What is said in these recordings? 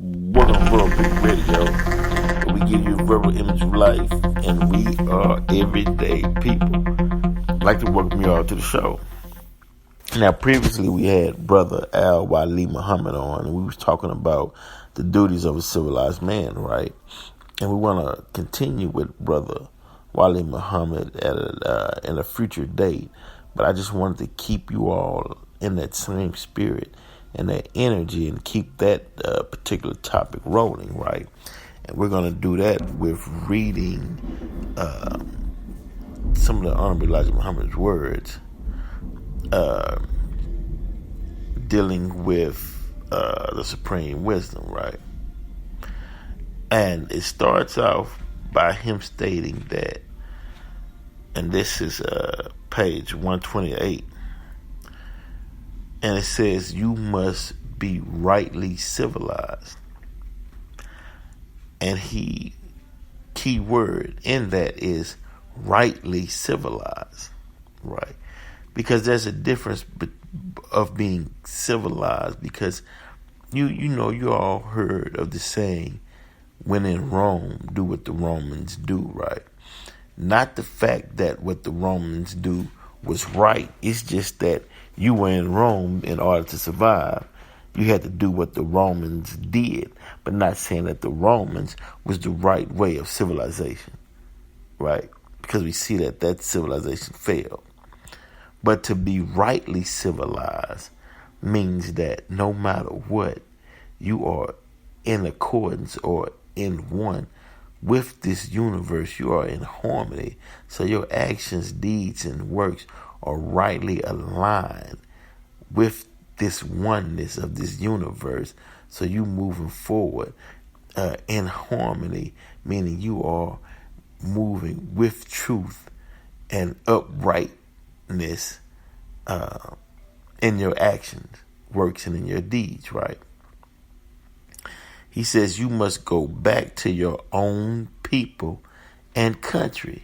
Welcome to World Big Radio, where we give you a verbal image of life, and we are everyday people. I'd like to welcome you all to the show. Now, previously we had Brother Al Wali Muhammad on, and we was talking about the duties of a civilized man, right? And we want to continue with Brother Wali Muhammad in a future date, but I just wanted to keep you all in that same spirit and that energy and keep that particular topic rolling, right? And we're going to do that with reading some of the Honorable Elijah Muhammad's words dealing with the supreme wisdom, right? And it starts off by him stating that, and this is page 128, and it says, you must be rightly civilized. And key word in that is rightly civilized, right? Because there's a difference of being civilized, because you all heard of the saying, when in Rome, do what the Romans do, right? Not the fact that what the Romans do was right. It's just that you were in Rome in order to survive. You had to do what the Romans did, but not saying that the Romans was the right way of civilization, right? Because we see that civilization failed. But to be rightly civilized means that no matter what, you are in accordance or in one with this universe. You are in harmony. So your actions, deeds, and works are rightly aligned with this oneness of this universe. So you moving forward in harmony, meaning you are moving with truth and uprightness in your actions, works, and in your deeds, right? He says you must go back to your own people and country.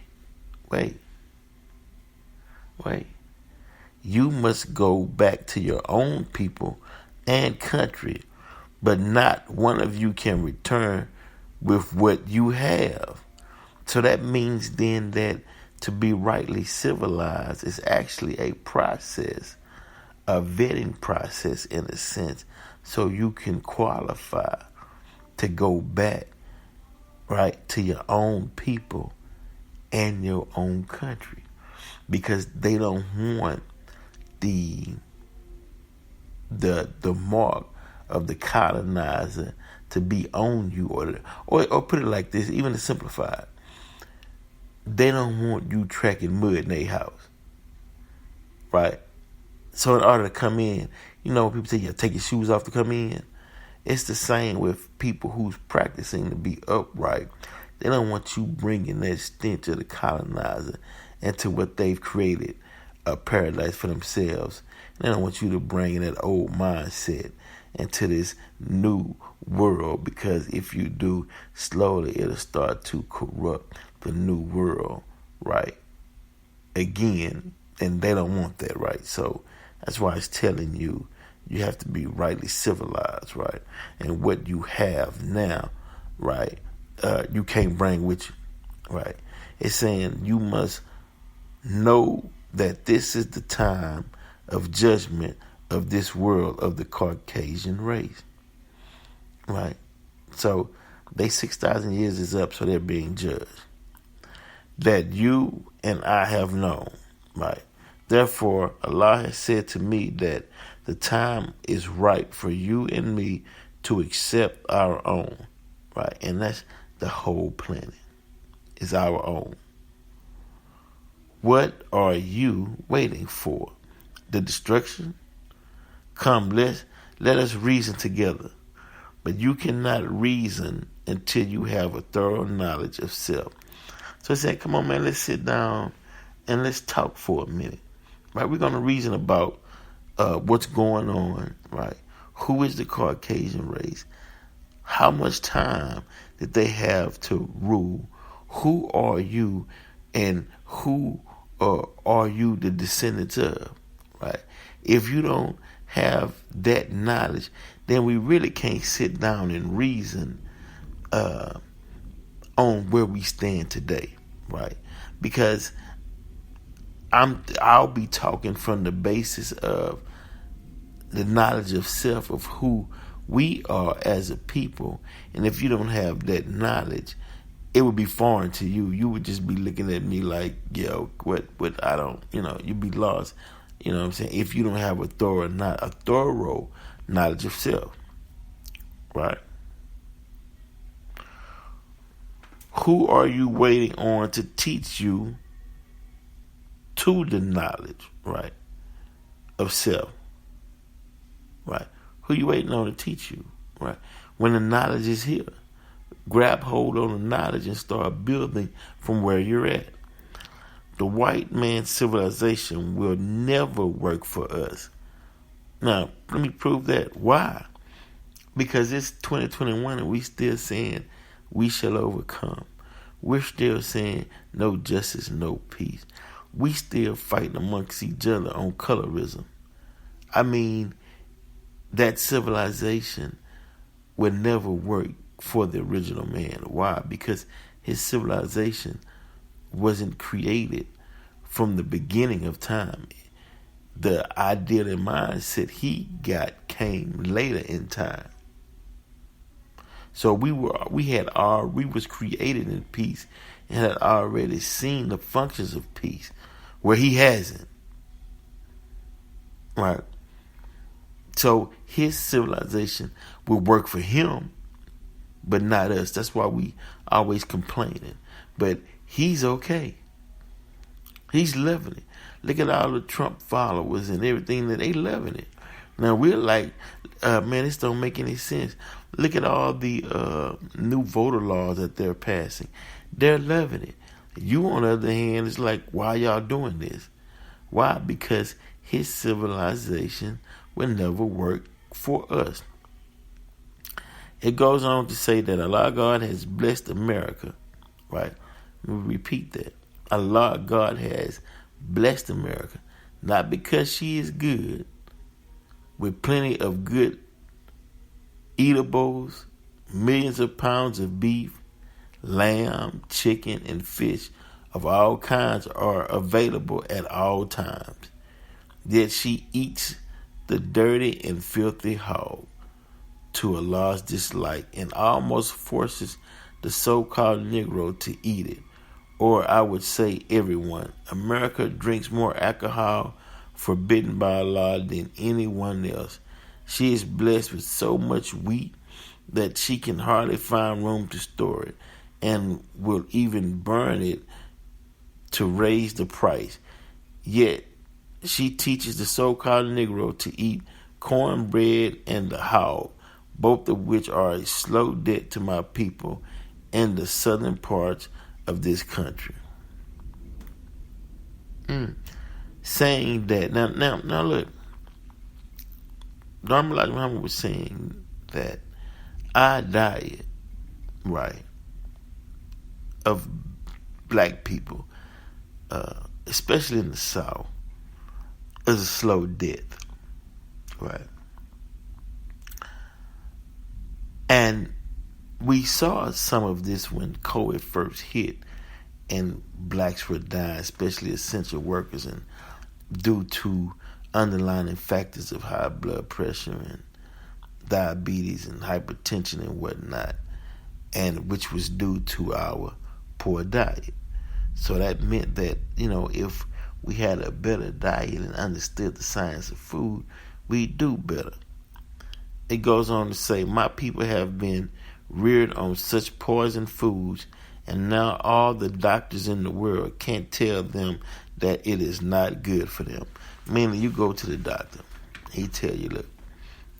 Wait. You must go back to your own people and country, but not one of you can return with what you have. So that means then that to be rightly civilized is actually a process, a vetting process in a sense, so you can qualify to go back, right, to your own people and your own country, because they don't want the mark of the colonizer to be on you, or put it like this, even to simplify it, they don't want you tracking mud in their house, right? So in order to come in, people say you take your shoes off to come in. It's the same with people who's practicing to be upright. They don't want you bringing that stench of the colonizer into what they've created, a paradise for themselves. They don't want you to bring that old mindset into this new world, because if you do, slowly it'll start to corrupt the new world, right? Again, and they don't want that, right? So that's why it's telling you, you have to be rightly civilized, right? And what you have now, right, you can't bring with you, right? It's saying you must know that this is the time of judgment of this world of the Caucasian race, right? So they 6,000 years is up, so they're being judged. That you and I have known, right? Therefore, Allah has said to me that the time is right for you and me to accept our own, right? And that's the whole planet is our own. What are you waiting for? The destruction? Come, let us reason together. But you cannot reason until you have a thorough knowledge of self. So I said, come on, man, let's sit down and let's talk for a minute. Right? We're going to reason about what's going on, right? Who is the Caucasian race? How much time did they have to rule? Who are you, and who are you the descendants of, right? If you don't have that knowledge, then we really can't sit down and reason on where we stand today, right? Because I'll be talking from the basis of the knowledge of self, of who we are as a people. And if you don't have that knowledge, it would be foreign to you. You would just be looking at me like, yo, what I don't, you'd be lost. You know what I'm saying? If you don't have a thorough knowledge of self, right? Who are you waiting on to teach you to the knowledge, right, of self, right? Who you waiting on to teach you, right? When the knowledge is here, grab hold on the knowledge and start building from where you're at. The white man's civilization will never work for us. Now, let me prove that. Why? Because it's 2021 and we still saying we shall overcome. We're still saying no justice, no peace. We still fighting amongst each other on colorism. I mean, that civilization would never work for the original man. Why? Because his civilization wasn't created from the beginning of time. The ideal and mindset he got came later in time. So we was created in peace and had already seen the functions of peace, where he hasn't. Right. So his civilization will work for him, but not us. That's why we always complaining. But he's okay. He's living it. Look at all the Trump followers and everything that they loving it. Now we're like, man, this don't make any sense. Look at all the new voter laws that they're passing. They're loving it. You, on the other hand, is like, why y'all doing this? Why? Because his civilization will never work for us. It goes on to say that Allah God has blessed America. Right? Let me repeat that. Allah God has blessed America. Not because she is good, with plenty of good eatables, millions of pounds of beef, lamb, chicken, and fish of all kinds are available at all times. Yet she eats the dirty and filthy hog to Allah's dislike and almost forces the so-called Negro to eat it. Or I would say everyone. America drinks more alcohol forbidden by Allah than anyone else. She is blessed with so much wheat that she can hardly find room to store it, and will even burn it to raise the price. Yet she teaches the so-called Negro to eat cornbread and the hog, both of which are a slow debt to my people in the southern parts of this country. Saying that now look, Dharma Elijah Muhammad was saying that our diet, right, of black people, especially in the South, is a slow death, right? And we saw some of this when COVID first hit and blacks were dying, especially essential workers, and due to underlying factors of high blood pressure and diabetes and hypertension and whatnot, and which was due to our poor diet. So that meant that, if we had a better diet and understood the science of food, we'd do better. It goes on to say, my people have been reared on such poison foods, and now all the doctors in the world can't tell them that it is not good for them. Mainly, you go to the doctor, he tell you, look,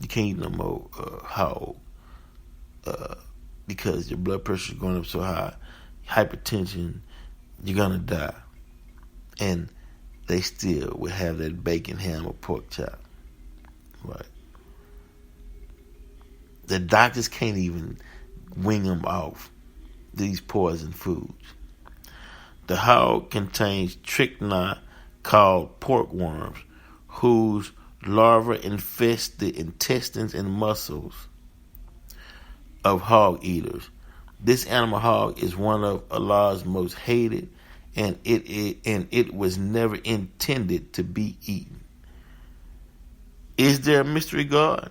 you can't eat no more hog because your blood pressure is going up so high, hypertension, you're gonna die. And they still will have that bacon, ham, or pork chop, right? The doctors can't even wing them off these poison foods. The hog contains strychnine called pork worms, whose larvae infest the intestines and muscles of hog eaters. This animal hog is one of Allah's most hated, and it was never intended to be eaten. Is there a mystery God?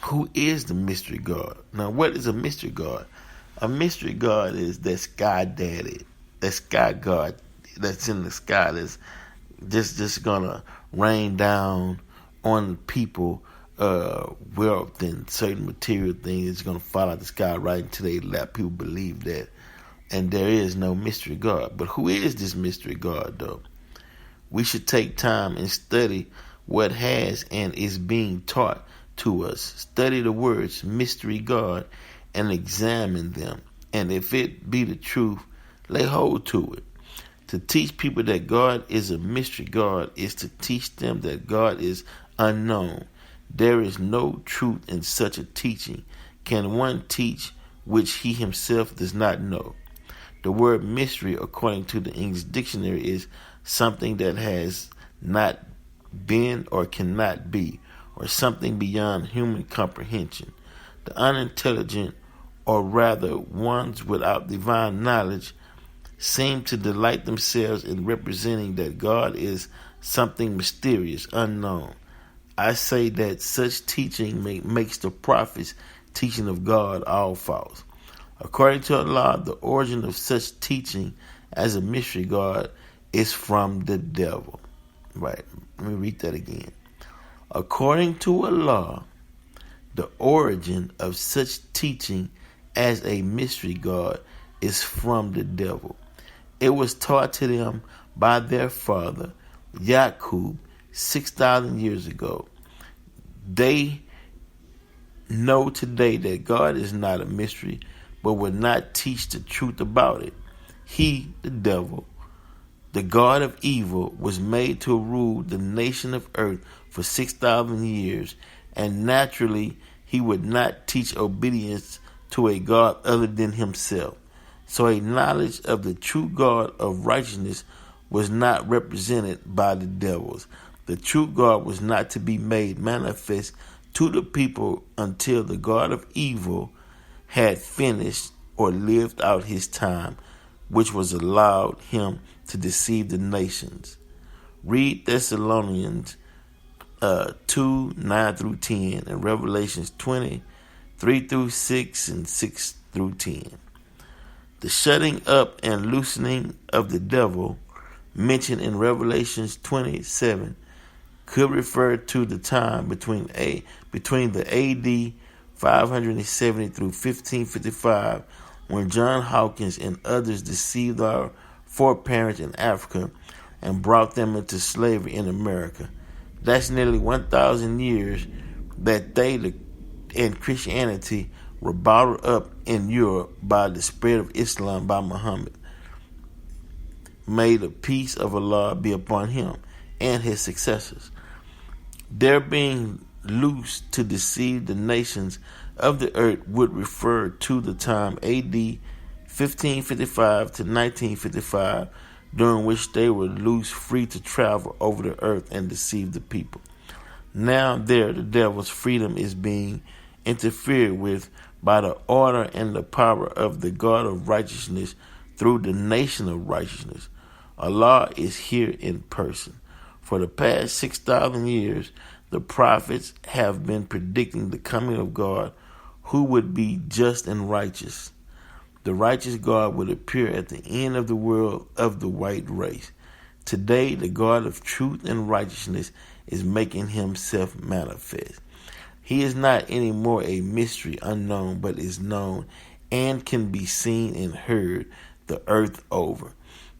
Who is the mystery God? Now, what is a mystery God? A mystery God is that sky daddy, that sky God that's in the sky that's just gonna rain down on people wealth and certain material things. It's gonna fall out the sky right into their lap. People believe that, and there is no mystery God. But who is this mystery God, though? We should take time and study what has and is being taught to us. Study the words mystery God and examine them. And if it be the truth, lay hold to it. To teach people that God is a mystery God is to teach them that God is unknown. There is no truth in such a teaching. Can one teach which he himself does not know? The word mystery, according to the English dictionary, is something that has not been or cannot be, or something beyond human comprehension. The unintelligent, or rather ones without divine knowledge, seem to delight themselves in representing that God is something mysterious, unknown. I say that such teaching makes the prophets' teaching of God all false. According to Allah, the origin of such teaching as a mystery God is from the devil. Right, let me read that again. According to Allah, the origin of such teaching as a mystery God is from the devil. It was taught to them by their father, Yaqub, 6,000 years ago. They know today that God is not a mystery, but will not teach the truth about it. He, the devil, the God of evil, was made to rule the nation of earth for 6,000 years, and naturally he would not teach obedience to a God other than himself. So a knowledge of the true God of righteousness was not represented by the devils. The true God was not to be made manifest to the people until the God of evil had finished or lived out his time, which was allowed him to deceive the nations. Read Thessalonians 2, 9 through 10, and Revelations 20, 3 through 6, and 6 through 10. The shutting up and loosening of the devil mentioned in Revelations 27 could refer to the time between the AD 570 through 1555, when John Hawkins and others deceived our foreparents in Africa and brought them into slavery in America. That's nearly 1,000 years that they and Christianity were bottled up in Europe by the spread of Islam by Muhammad. May the peace of Allah be upon him and his successors. Their being loosed to deceive the nations of the earth would refer to the time AD 1555 to 1955, during which they were loose free to travel over the earth and deceive the people. Now there the devil's freedom is being interfered with by the order and the power of the God of righteousness through the nation of righteousness. Allah is here in person. For the past 6,000 years, the prophets have been predicting the coming of God, who would be just and righteous. The righteous God would appear at the end of the world of the white race. Today, the God of truth and righteousness is making himself manifest. He is not anymore a mystery unknown, but is known and can be seen and heard the earth over.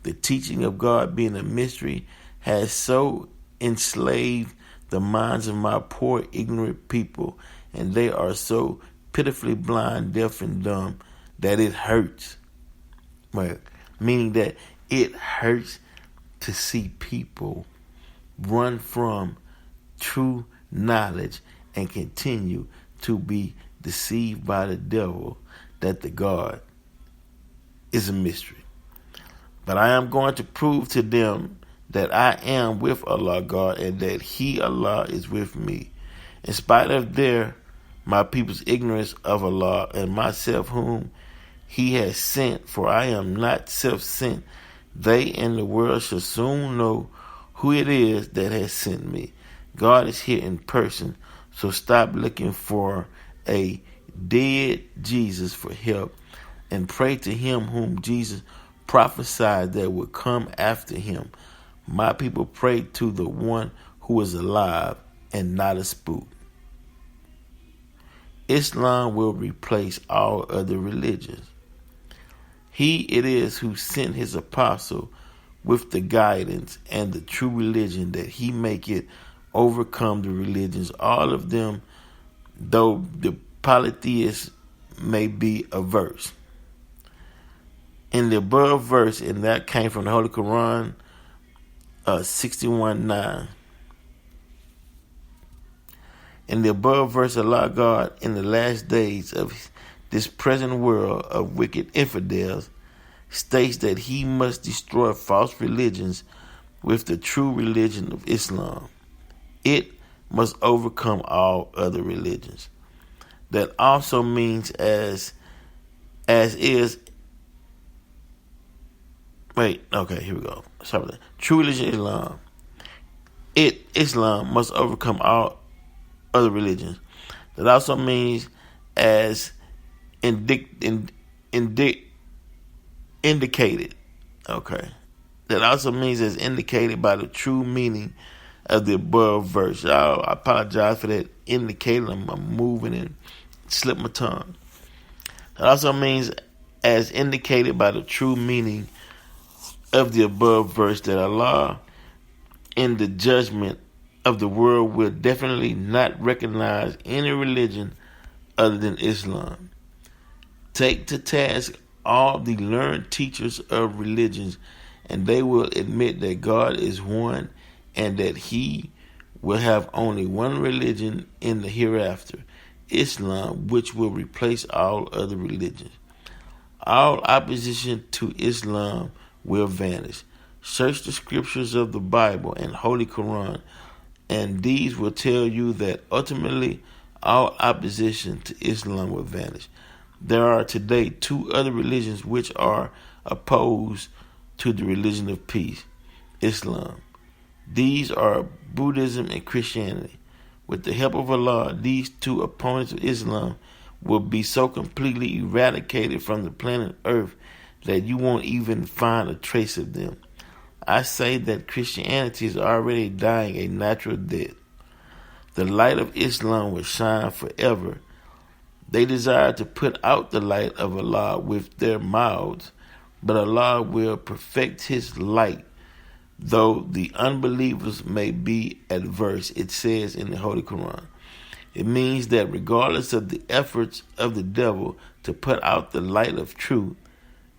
The teaching of God being a mystery has so enslaved the minds of my poor, ignorant people, and they are so pitifully blind, deaf, and dumb that it hurts. Well, meaning that it hurts to see people run from true knowledge and continue to be deceived by the devil that the God is a mystery. But I am going to prove to them that I am with Allah God and that He, Allah, is with me. In spite of my people's ignorance of Allah and myself whom He has sent, for I am not self-sent, they and the world shall soon know who it is that has sent me. God is here in person, so stop looking for a dead Jesus for help and pray to Him whom Jesus prophesied that would come after Him. My people pray to the one who is alive and not a spook. Islam will replace all other religions. He it is who sent His apostle with the guidance and the true religion that He make it overcome the religions, all of them, though the polytheists may be averse. In the above verse, and that came from the Holy Quran, 61:9. In the above verse, Allah God, in the last days of this present world of wicked infidels, states that He must destroy false religions with the true religion of Islam. It must overcome all other religions. That also means here we go. Sorry about that. True religion Islam. Islam must overcome all other religions. That also means as indicated. Okay. That also means as indicated by the true meaning of the above verse. I apologize for that indicator. I'm moving and slip my tongue. That also means as indicated by the true meaning of the above verse, that Allah in the judgment of the world will definitely not recognize any religion other than Islam. Take to task all the learned teachers of religions, and they will admit that God is one and that He will have only one religion in the hereafter, Islam, which will replace all other religions. All opposition to Islam will vanish. Search the scriptures of the Bible and Holy Quran, and these will tell you that ultimately all opposition to Islam will vanish. There are today two other religions which are opposed to the religion of peace, Islam. These are Buddhism and Christianity. With the help of Allah, these two opponents of Islam will be so completely eradicated from the planet Earth that you won't even find a trace of them. I say that Christianity is already dying a natural death. The light of Islam will shine forever. They desire to put out the light of Allah with their mouths, but Allah will perfect His light, though the unbelievers may be adverse, it says in the Holy Quran. It means that regardless of the efforts of the devil to put out the light of truth,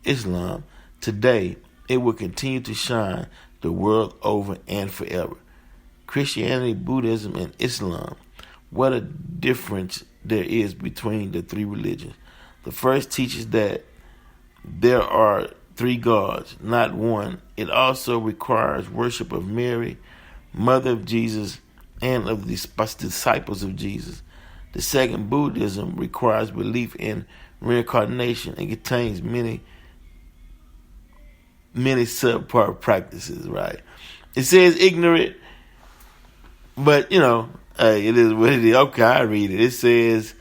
Islam, today it will continue to shine the world over and forever. Christianity, Buddhism, and Islam. What a difference there is between the three religions. The first teaches that there are three gods, not one. It also requires worship of Mary, mother of Jesus, and of the disciples of Jesus. The second, Buddhism, requires belief in reincarnation and contains many subpart practices, right? It says ignorant, but it is what it is. Okay, I read it. It says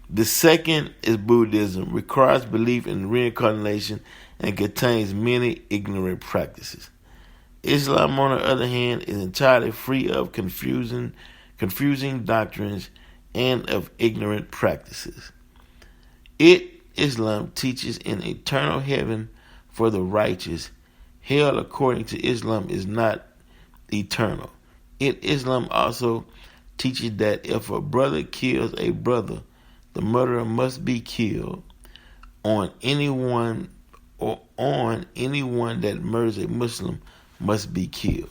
the second is Buddhism, requires belief in reincarnation and contains many ignorant practices. Islam, on the other hand, is entirely free of confusing doctrines and of ignorant practices. Islam teaches an eternal heaven for the righteous. Hell, according to Islam, is not eternal. Islam also teaches that if a brother kills a brother, the murderer must be killed. On anyone that murders a Muslim must be killed.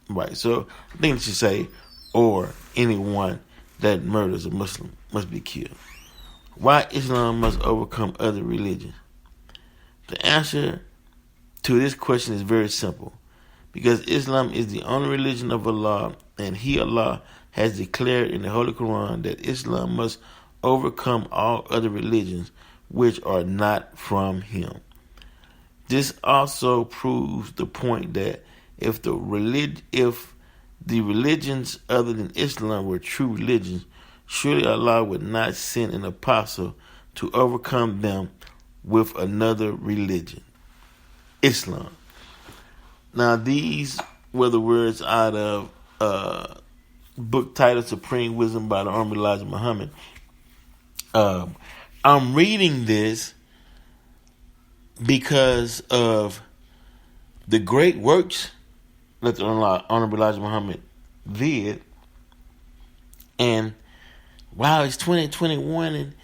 Right. So I think it should say, or anyone that murders a Muslim must be killed. Why Islam must overcome other religions? The answer to this question is very simple. because Islam is the only religion of Allah, and He, Allah, has declared in the Holy Quran that Islam must overcome all other religions which are not from Him. This also proves the point that if the religions other than Islam were true religions, surely Allah would not send an apostle to overcome them with another religion, Islam. Now, these were the words out of book titled Supreme Wisdom by the Honorable Elijah Muhammad. I'm reading this because of the great works that the Honorable Elijah Muhammad did. And wow, it's 2021, and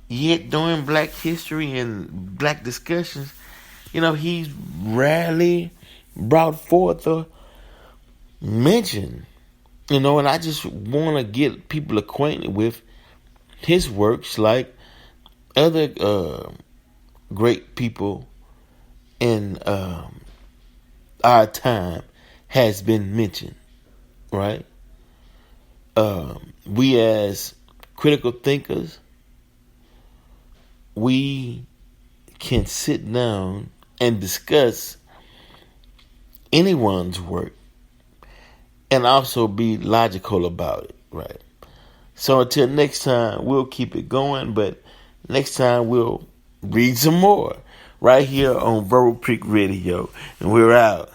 yet during Black history and Black discussions, he's rarely brought forth a mention. And I just want to get people acquainted with his works like other great people in our time has been mentioned, right? We as critical thinkers, we can sit down and discuss anyone's work and also be logical about it, right? So until next time, we'll keep it going, but next time we'll read some more right here on Verbal Creek Radio, and we're out.